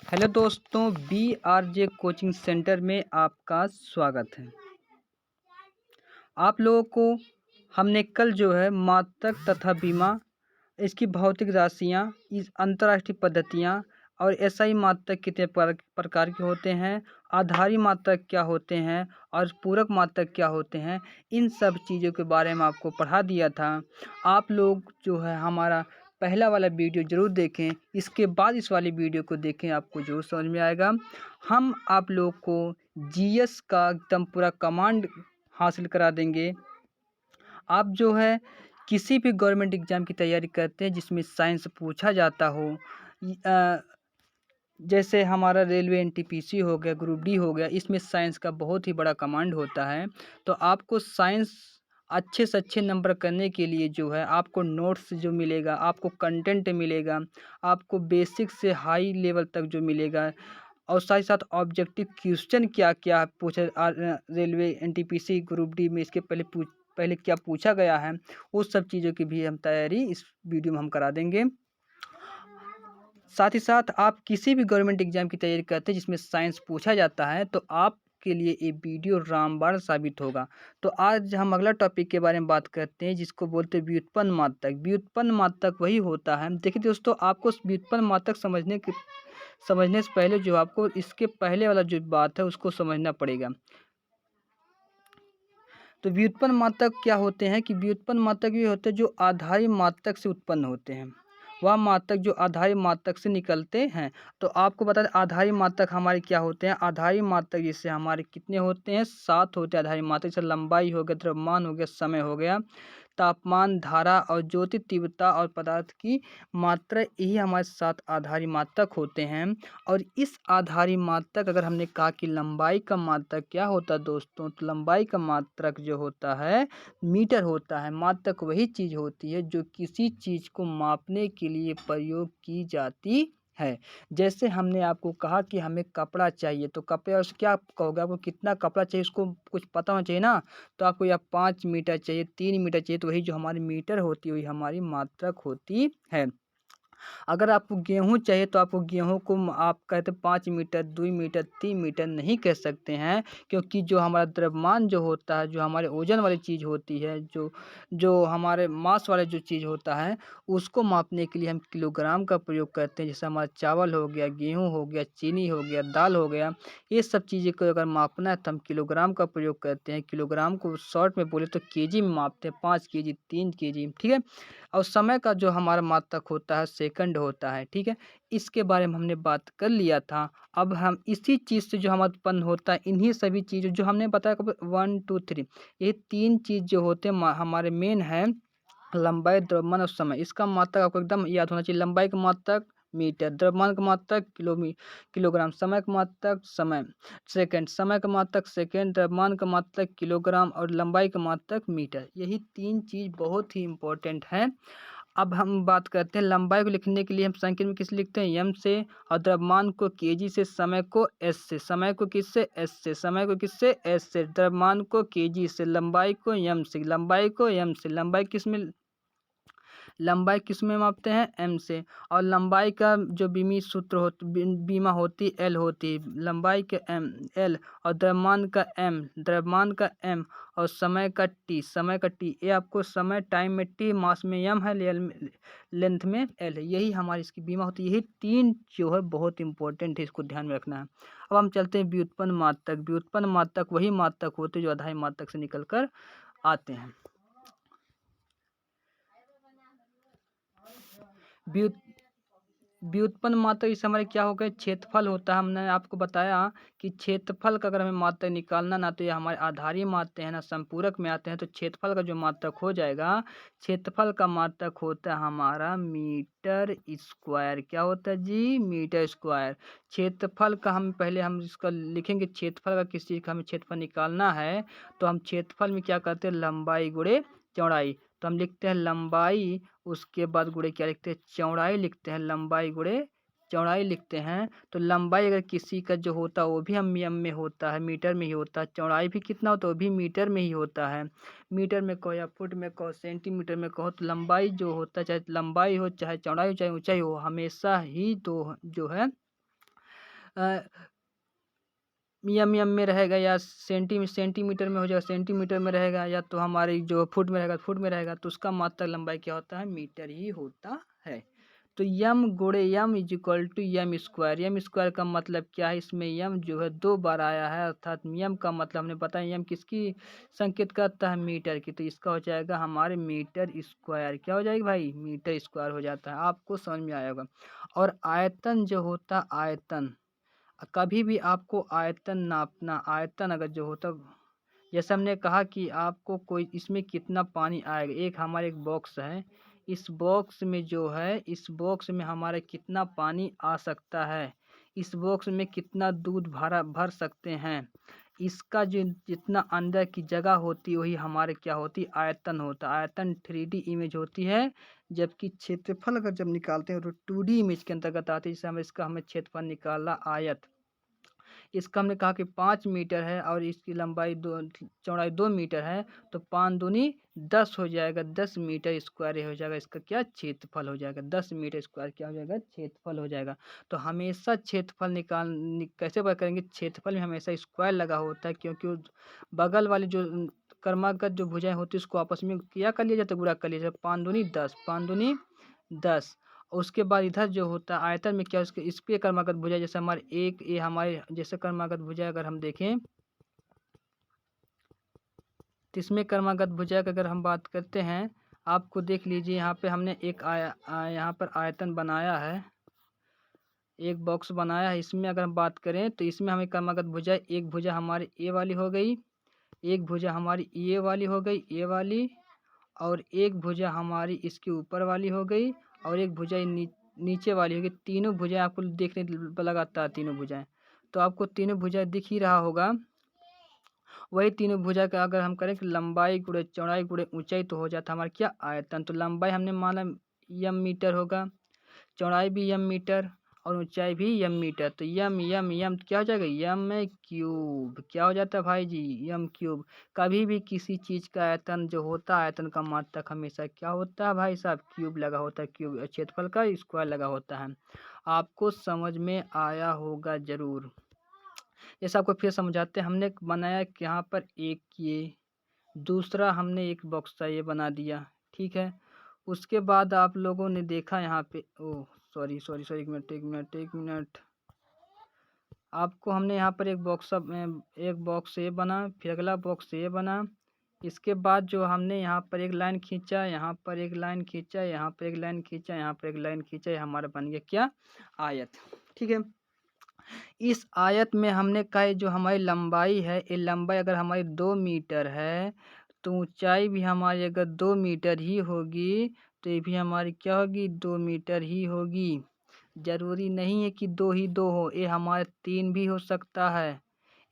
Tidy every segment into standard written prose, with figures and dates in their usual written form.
Hello दोस्तों, BRJ coaching centre में आपका स्वागत है। आप लोगों को हमने कल जो है मात्रक तथा बीमा, इसकी भौतिक राशियाँ, इस अंतर्राष्ट्रीय पद्धतियाँ और एसआई मात्रक कितने प्रकार के होते हैं, आधारी मात्रक क्या होते हैं और पूरक मात्रक क्या होते हैं, इन सब चीज़ों के बारे में आपको पढ़ा दिया था। आप लोग जो है हमारा पहला वाला वीडियो ज़रूर देखें, इसके बाद इस वाली वीडियो को देखें, आपको ज़रूर समझ में आएगा। हम आप लोग को जीएस का एकदम पूरा कमांड हासिल करा देंगे। आप जो है किसी भी गवर्नमेंट एग्ज़ाम की तैयारी करते हैं जिसमें साइंस पूछा जाता हो, जैसे हमारा रेलवे एनटीपीसी हो गया, ग्रुप डी हो गया, इसमें साइंस का बहुत ही बड़ा कमांड होता है। तो आपको साइंस अच्छे से अच्छे नंबर करने के लिए जो है आपको नोट्स जो मिलेगा, आपको कंटेंट मिलेगा, आपको बेसिक से हाई लेवल तक जो मिलेगा, और साथ ही साथ ऑब्जेक्टिव क्वेश्चन क्या-क्या पूछे रेलवे एनटीपीसी ग्रुप डी में इसके पहले क्या पूछा गया है, उस सब चीज़ों की भी हम तैयारी इस वीडियो में हम करा देंगे। साथ ही साथ आप किसी भी गवर्नमेंट एग्ज़ाम की तैयारी करते हैं जिसमें साइंस पूछा जाता है, तो आपके लिए ये वीडियो रामबाण साबित होगा। तो आज हम अगला टॉपिक के बारे में बात करते हैं जिसको बोलते हैं व्युत्पन्न मात्रक। व्युत्पन्न मात्रक वही होता है, देखिए दोस्तों, आपको व्युत्पन्न मात्रक समझने से पहले जो आपको इसके पहले वाला जो बात है उसको समझना पड़ेगा। तो व्युत्पन्न मात्रक क्या होते हैं कि व्युत्पन्न मात्रक ये होते हैं जो आधारी मात्रक से उत्पन्न होते हैं। वह मात्रक जो आधारी मात्रक से निकलते हैं। तो आपको बता दें आधारी मात्रक हमारे क्या होते हैं। आधारी मात्रक जैसे हमारे कितने होते हैं, 7 होते हैं आधारी मात्रक। जैसे लंबाई हो गया, द्रव्यमान हो गया, समय हो गया, तापमान, धारा और ज्योति तीव्रता और पदार्थ की मात्रा, यही हमारे 7 आधारी मात्रक होते हैं। और इस आधारी मात्रक, अगर हमने कहा कि लंबाई का मात्रक क्या होता है दोस्तों, तो लंबाई का मात्रक जो होता है मीटर होता है। मात्रक वही चीज़ होती है जो किसी चीज़ को मापने के लिए प्रयोग की जाती है। जैसे हमने आपको कहा कि हमें कपड़ा चाहिए, तो कपड़े और क्या कहोगे, आपको कितना कपड़ा चाहिए उसको कुछ पता होना चाहिए ना। तो आपको या 5 मीटर चाहिए, 3 मीटर चाहिए, तो वही जो हमारी मीटर होती है वही हमारी मात्रक होती है। अगर आपको गेहूँ चाहिए तो आपको गेहूँ को आप कहते 5 मीटर, 2 मीटर, 3 मीटर नहीं कह सकते हैं, क्योंकि जो हमारा द्रव्यमान जो होता है, जो हमारे वज़न वाली चीज़ होती है, जो जो हमारे मास वाला जो चीज़ होता है, उसको मापने के लिए हम किलोग्राम का प्रयोग करते हैं। जैसे हमारा चावल हो गया, गेहूँ हो गया, चीनी हो गया, दाल हो गया, ये सब चीज़ें को अगर मापना है तो हम किलोग्राम का प्रयोग करते हैं। किलोग्राम को शॉर्ट में बोले तो केजी में मापते हैं, 5 केजी, 3 केजी, ठीक है? और समय का जो हमारा मात्रक होता है सेकंड होता है, ठीक है? इसके बारे में हमने बात कर लिया था। अब हम इसी चीज़ से जो हमारा उत्पन्न होता है, इन्हीं सभी चीज़ों जो हमने बताया कब 1, 2, 3, ये 3 चीज़ जो होते हैं हमारे मेन हैं, लंबाई, द्रव्यमान और समय। इसका मात्रक आपको एकदम याद होना चाहिए। लंबाई का मात्रक मीटर, द्रव्यमान का मात्रक किलोग्राम, समय का मात्रक सेकंड, समय का मात्रक सेकंड, द्रव्यमान का मात्रक किलोग्राम और लंबाई का मात्रक मीटर। यही 3 चीज़ बहुत ही इम्पोर्टेंट हैं। अब हम बात करते हैं लंबाई को लिखने के लिए हम संकेत में किस लिखते हैं, एम से, और द्रव्यमान को केजी से, समय को एस से। समय को किससे, एस से। समय को किससे, एस से। द्रव्यमान को केजी से, लंबाई को एम से। लंबाई को एम से। लंबाई किस में मापते हैं, एम से। और लंबाई का जो बीमा होती एल होती है। लंबाई के एम, एल, और द्रव्यमान का एम, और समय का टी। ये आपको समय टाइम में टी, मास में एम है, लेंथ में एल है। यही हमारी इसकी बीमा होती है। यही 3 जो है बहुत इंपॉर्टेंट है, इसको ध्यान में रखना है। अब हम चलते हैं व्युत्पन्न मात्रक। व्युत्पन्न मात्रक वही मात्रक होते हैं जो आधारी मात्रक से निकल कर आते हैं। व्युत व्युत्पन्न मात्रक इस हमारे क्या हो गए, क्षेत्रफल होता है। हमने आपको बताया कि क्षेत्रफल का अगर हमें मात्रक निकालना ना, तो ये हमारे आधारी मात्रक है ना, संपूरक में आते हैं। तो क्षेत्रफल का जो मात्रक हो जाएगा, क्षेत्रफल का मात्रक होता है हमारा मीटर स्क्वायर। क्या होता है जी, मीटर स्क्वायर। क्षेत्रफल का हम इसका लिखेंगे, क्षेत्रफल का किस चीज़ का हमें क्षेत्रफल निकालना है, तो हम क्षेत्रफल में क्या करते हैं, लंबाई गुणे चौड़ाई। तो हम लिखते हैं लंबाई, उसके बाद गुणे क्या लिखते हैं, चौड़ाई लिखते हैं। लंबाई गुणे चौड़ाई लिखते हैं। तो लंबाई अगर किसी का जो होता है वो भी हम एम में होता है, मीटर में ही होता है। चौड़ाई भी कितना होता है, वो भी मीटर में ही होता है। मीटर में कहो या फुट में कहो, सेंटीमीटर में कहो, तो लंबाई जो होता है, चाहे लंबाई हो, चाहे चौड़ाई हो, चाहे ऊंचाई हो, हमेशा ही दो जो है एम में रहेगा, या सेंटीमीटर में हो जाएगा, सेंटीमीटर में रहेगा, या तो हमारी जो फुट में रहेगा, फुट में रहेगा, तो उसका मात्रक लंबाई क्या होता है, मीटर ही होता है। तो यम गुणे M is equal to M square. M square का मतलब क्या है, इसमें यम जो है 2 बार आया है, अर्थात यम का मतलब हमने बताया, यम किसकी संकेत करता है, मीटर की। तो इसका हो जाएगा हमारे मीटर स्क्वायर। क्या हो जाएगी भाई, मीटर स्क्वायर हो जाता है। आपको समझ में आया होगा। और आयतन जो होता है, आयतन कभी भी आपको आयतन नापना, आयतन अगर जो होता, जैसे हमने कहा कि आपको कोई इसमें कितना पानी आएगा, एक हमारे एक बॉक्स है, इस बॉक्स में जो है, इस बॉक्स में हमारे कितना पानी आ सकता है, इस बॉक्स में कितना दूध भर सकते हैं, इसका जो जितना अंदर की जगह होती है वही हमारे क्या होती, आयतन होता है। आयतन 3D इमेज होती है, जबकि क्षेत्रफल अगर जब निकालते हैं तो 2D इमेज के अंतर्गत आती है। जैसे हमें क्षेत्रफल निकाला आयत, इसका हमने कहा कि 5 मीटर है और इसकी लंबाई चौड़ाई 2 मीटर है, तो 5 दूनी 10 हो जाएगा, 10 मीटर स्क्वायर हो जाएगा, इसका क्या क्षेत्रफल हो जाएगा, 10 मीटर स्क्वायर क्या हो जाएगा, क्षेत्रफल हो जाएगा। तो हमेशा क्षेत्रफल कैसे पता करेंगे, क्षेत्रफल में हमेशा स्क्वायर लगा होता है, क्योंकि बगल वाली जो क्रमागत जो भुजाएं होती है उसको आपस में क्या कर लिया जाता है, गुणा कर लिया जाता है। 5 दूनी 10, 5 दूनी 10। और उसके बाद इधर जो होता है आयतन में क्या, उसके इस पे क्रमागत भुजा, जैसे हमारे एक ये हमारे जैसे क्रमागत भुजा अगर हम देखें, तो इसमें क्रमागत भुजा की अगर हम बात करते हैं, आपको देख लीजिए यहाँ पे हमने एक यहाँ पर आयतन बनाया है, एक बॉक्स बनाया है। इसमें अगर हम बात करें तो इसमें हमें क्रमागत भुजा, एक भुजा हमारी ए वाली हो गई, एक भुजा हमारी ये वाली हो गई, ए वाली, और एक भुजा हमारी इसके ऊपर वाली हो गई, और एक भुजा नीचे वाली हो गई। तीनों भुजाएं आपको देखने लगातार तीनों भुजाएं, तो आपको तीनों भुजाएं दिख ही रहा होगा। वही तीनों भुजा का अगर हम करें कि लंबाई गुणे चौड़ाई गुणे ऊंचाई, तो हो जाता है हमारा क्या, आयतन। तो लंबाई हमने माना यम मीटर होगा, चौड़ाई भी यम मीटर, और ऊंचाई भी यम मीटर। तो यम यम यम क्या हो जाएगा, यम क्यूब। क्या हो जाता है भाई जी, यम क्यूब। कभी भी किसी चीज का आयतन जो होता है, आयतन का मात्रक हमेशा क्या होता है भाई साहब, क्यूब लगा होता है, क्यूब। क्षेत्रफल का स्क्वायर लगा होता है। आपको समझ में आया होगा जरूर। जैसे आपको फिर समझाते हैं, हमने बनाया कि यहाँ पर एक ये, दूसरा हमने एक बॉक्स था ये बना दिया, ठीक है। उसके बाद आप लोगों ने देखा यहाँ पे, ओह सॉरी सॉरी सॉरी, एक मिनट, आपको हमने यहाँ पर एक बॉक्स ये बना, फिर अगला बॉक्स ये बना। इसके बाद जो हमने यहाँ पर एक लाइन खींचा, यहाँ पर एक लाइन खींचा, यहाँ पर एक लाइन खींचा, यहाँ पर एक लाइन खींचा, ये हमारा बन गया क्या, आयत, ठीक है। इस आयत में हमने कहा जो हमारी लंबाई है, ये लंबाई अगर हमारी 2 मीटर है, तो ऊंचाई भी हमारी अगर 2 मीटर ही होगी, तो ये भी हमारी क्या होगी, 2 मीटर ही होगी। जरूरी नहीं है कि 2 ही 2 हो, ये हमारे 3 भी हो सकता है,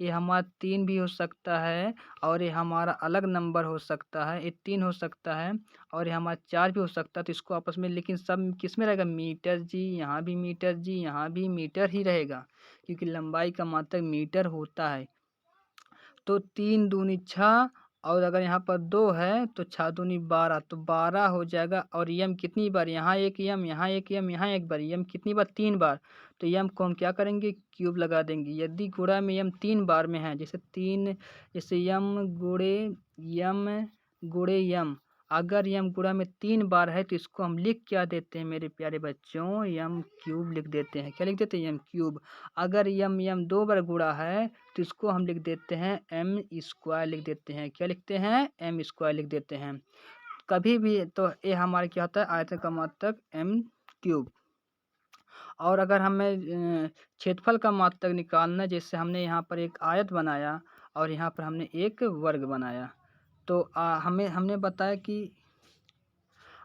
ये हमारा 3 भी हो सकता है, और ये हमारा अलग नंबर हो सकता है, ये 3 हो सकता है, और ये हमारा 4 भी हो सकता है। तो इसको आपस में, लेकिन सब किस में रहेगा, मीटर जी, यहाँ भी मीटर जी, यहाँ भी मीटर ही रहेगा, क्योंकि लंबाई का मात्रक मीटर होता है। तो 3 दूनी 6, और अगर यहाँ पर 2 है तो 6 दूनी 12, तो 12 हो जाएगा। और यम कितनी बार, यहाँ एक यम, यहाँ एक यम, यहाँ एक बार, यम कितनी बार, 3 बार। तो यम को हम क्या करेंगे, क्यूब लगा देंगे। यदि गुणा में यम 3 बार में है, जैसे यम गुणे यम, अगर यम गुणा में 3 बार है, तो इसको हम लिख क्या देते हैं मेरे प्यारे बच्चों, यम क्यूब लिख देते हैं। क्या लिख देते हैं, यम क्यूब। अगर यम 2 बार गुणा है, तो इसको हम लिख देते हैं एम स्क्वायर लिख देते हैं। क्या लिखते हैं, एम स्क्वायर लिख देते हैं। कभी भी तो ये हमारा क्या होता है, आयतन का मात्रक एम क्यूब। और अगर हमें क्षेत्रफल का मात्रक निकालना, जैसे हमने यहाँ पर एक आयत बनाया और यहाँ पर हमने एक वर्ग बनाया, तो हमने बताया कि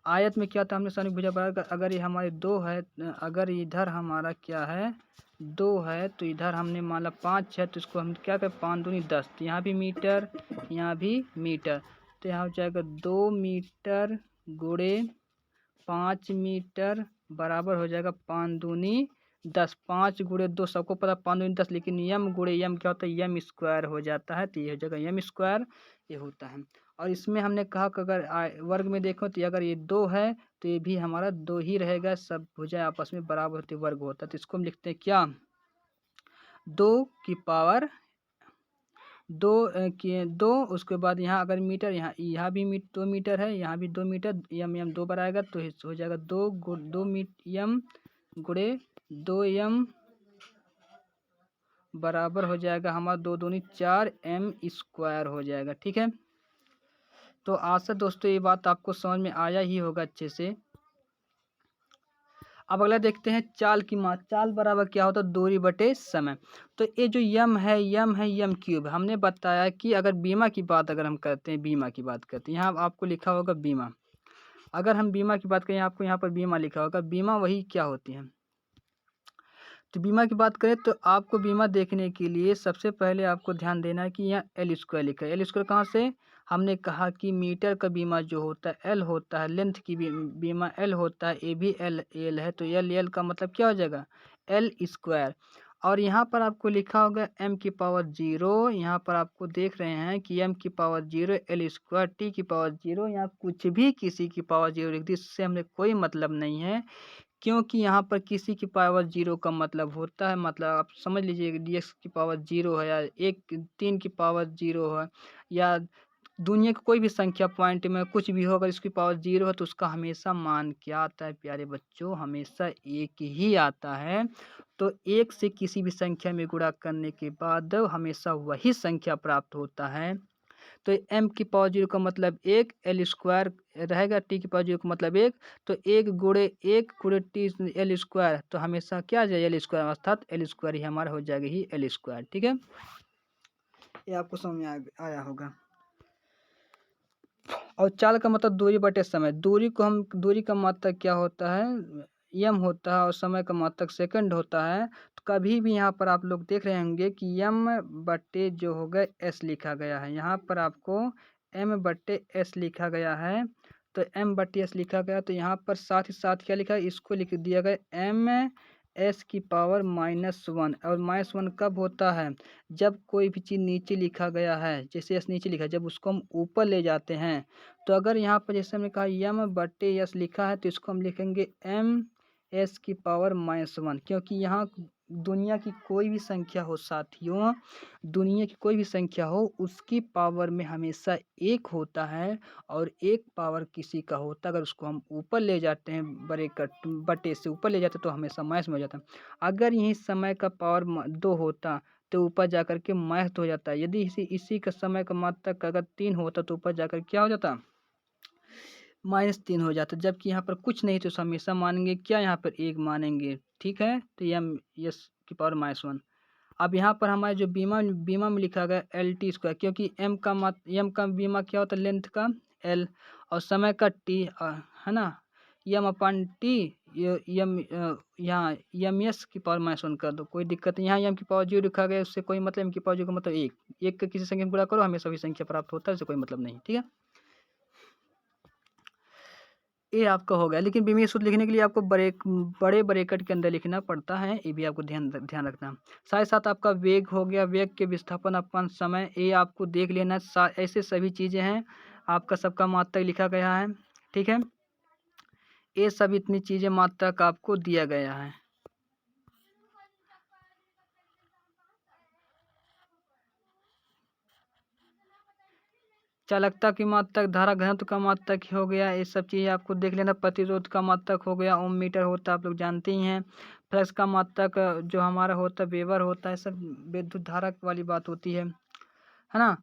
आयत में क्या था, हमने सारी भुजा बराबर अगर ये हमारे 2 है, अगर इधर हमारा क्या है 2 है, तो इधर हमने मान 5 है, तो इसको हम क्या करें, 5 दूनी 10, तो यहाँ भी मीटर, यहाँ भी मीटर, तो यहाँ हो जाएगा 2 मीटर गुणे 5 मीटर बराबर हो जाएगा 5 दूनी 10। 5 गुणे 2 सबको पता 5 दूनी 10, लेकिन यम गुणे यम क्या होता है, यम स्क्वायर हो जाता है, तो ये हो जाएगा यम स्क्वायर, ये होता है। और इसमें हमने कहा कि अगर वर्ग में देखो तो अगर ये 2 है, तो ये भी हमारा 2 ही रहेगा, सब भुजाएं आपस में बराबर होती वर्ग होता है। तो इसको हम लिखते हैं क्या, 2 की पावर 2 उसके बाद यहाँ अगर मीटर, यहाँ भी 2 मीटर है, यहाँ भी 2 मीटर, यम 2 बार आएगा तो हो जाएगा 2 यम गुणे 2 यम बराबर हो जाएगा हमारा 2 दूनी 4 एम स्क्वायर हो जाएगा। ठीक है, तो आशा दोस्तों ये बात आपको समझ में आया ही होगा अच्छे से। अब अगला देखते हैं चाल की मात्रा। चाल बराबर क्या होता है, दूरी बटे समय। तो ये जो यम है यम क्यूब, हमने बताया कि अगर बीमा की बात अगर हम करते हैं, यहाँ आपको लिखा होगा बीमा। अगर हम बीमा की बात करें, आपको यहाँ पर बीमा लिखा होगा। बीमा वही क्या होती है, तो बीमा की बात करें तो आपको बीमा देखने के लिए सबसे पहले आपको ध्यान देना है कि यहाँ एल स्क्वायर लिखा है। एल स्क्वायर कहाँ से, हमने कहा कि मीटर का बीमा जो होता है एल होता है, लेंथ की बीमा एल होता है, ए भी एल है, तो एल का मतलब क्या हो जाएगा, एल स्क्वायर। और यहाँ पर आपको लिखा होगा एम की पावर 0, यहाँ पर आपको देख रहे हैं कि एम की पावर 0 एल स्क्वायर टी की पावर 0, यहाँ कुछ भी किसी की पावर 0 लिख दी, इससे हमें कोई मतलब नहीं है, क्योंकि यहाँ पर किसी की पावर 0 का मतलब होता है, मतलब आप समझ लीजिए dx की पावर 0 है, या 3 की पावर 0 है, या दुनिया की कोई भी संख्या पॉइंट में कुछ भी हो, अगर इसकी पावर 0 है तो उसका हमेशा मान क्या आता है प्यारे बच्चों, हमेशा 1 ही आता है। तो 1 से किसी भी संख्या में गुणा करने के बाद हमेशा वही संख्या प्राप्त होता है। तो एम की पावर 0 का मतलब 1, एल स्क्वायर रहेगा, टी की पावर 0 का मतलब 1, तो 1 गुणे टी एल स्क्वायर, तो हमेशा क्या आ जाए एल स्क्वायर, अर्थात एल स्क्वायर ही हमारा हो जाएगा ही एल स्क्वायर। ठीक है, ये आपको समझ में आया होगा। और चाल का मतलब दूरी बटे समय। दूरी का मात्रक क्या होता है, यम होता है, और समय का मात्रक सेकंड होता है। तो कभी भी यहाँ पर आप लोग देख रहे होंगे कि यम बटे जो हो गए एस लिखा गया है, यहाँ पर आपको एम बटे एस लिखा गया है, तो एम बटे एस लिखा गया, तो यहाँ पर साथ ही साथ क्या लिखा है, इसको लिख दिया गया एम एस की पावर -1। और -1 कब होता है, जब कोई भी चीज़ नीचे लिखा गया है, जैसे एस नीचे लिखा है, जब उसको हम ऊपर ले जाते हैं, तो अगर यहाँ पर जैसे हमने कहा यम बटे एस लिखा है, तो इसको हम लिखेंगे एम एस की पावर -1, क्योंकि यहाँ दुनिया की कोई भी संख्या हो साथियों, दुनिया की कोई भी संख्या हो, उसकी पावर में हमेशा 1 होता है, और 1 पावर किसी का होता है, अगर उसको हम ऊपर ले जाते हैं, बटे से ऊपर ले जाते हैं, तो हमेशा माइनस में हो जाता है। अगर यही समय का पावर 2 होता तो ऊपर जाकर के माइनस हो जाता है। यदि इसी का समय का मात्रक अगर 3 होता तो ऊपर जाकर क्या हो जाता, -3 हो जाता। जबकि यहाँ पर कुछ नहीं तो हमेशा मानेंगे क्या, यहाँ पर 1 मानेंगे। ठीक है, तो यम यस की पावर -1। अब यहाँ पर हमारे जो बीमा में लिखा गया एल टी स्क्वायर, क्योंकि एम का बीमा क्या होता है, लेंथ का एल, और समय का टी, है ना, यम अपन टी, यम यहाँ यम एस की पावर -1 कर दो, कोई दिक्कत नहीं। यहाँ यम की पावर 0 लिखा गया, उससे कोई मतलब, एम की पावर 0 का मतलब 1 का किसी संख्या में गुणा करो, हमेशा वही संख्या प्राप्त होता है, उससे कोई मतलब नहीं। ठीक है, ये आपका हो गया। लेकिन बीमीय सूत्र लिखने के लिए आपको बड़े ब्रैकेट के अंदर लिखना पड़ता है, ये भी आपको ध्यान रखना। साथ ही साथ आपका वेग हो गया, वेग के विस्थापन अपन समय, ये आपको देख लेना। ऐसे सभी चीज़ें हैं, आपका सबका मात्रक लिखा गया है। ठीक है, ये सब इतनी चीज़ें मात्रक आपको दिया गया है। चालकता की मात्रक, धारा घनत्व का मात्रक हो गया, ये सब चीज़ें आपको देख लेना। प्रतिरोध का मात्रक हो गया, ओम मीटर होता है, आप लोग जानते ही हैं। फ्लक्स का मात्रक जो हमारा होता है वेबर होता है, सब विद्युत धारा वाली बात होती है ना,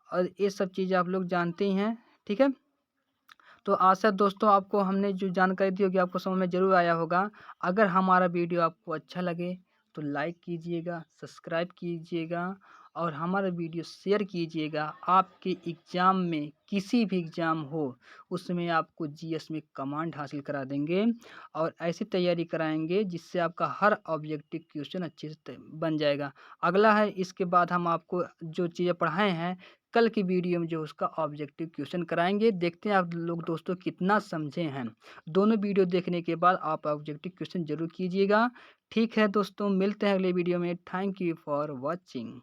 और ये सब चीज़ें आप लोग जानते ही हैं। ठीक है, तो आशा दोस्तों आपको हमने जो जानकारी दी होगी आपको समझ में ज़रूर आया होगा। अगर हमारा वीडियो आपको अच्छा लगे तो लाइक कीजिएगा, सब्सक्राइब कीजिएगा, और हमारा वीडियो शेयर कीजिएगा। आपके एग्ज़ाम में किसी भी एग्ज़ाम हो उसमें आपको जीएस में कमांड हासिल करा देंगे, और ऐसी तैयारी कराएंगे जिससे आपका हर ऑब्जेक्टिव क्वेश्चन अच्छे से बन जाएगा। अगला है, इसके बाद हम आपको जो चीज़ें पढ़ाए हैं कल की वीडियो में जो उसका ऑब्जेक्टिव क्वेश्चन कराएंगे। देखते हैं आप लोग दोस्तों कितना समझे हैं। दोनों वीडियो देखने के बाद आप ऑब्जेक्टिव क्वेश्चन जरूर कीजिएगा। ठीक है दोस्तों, मिलते हैं अगले वीडियो में। Thank you for watching.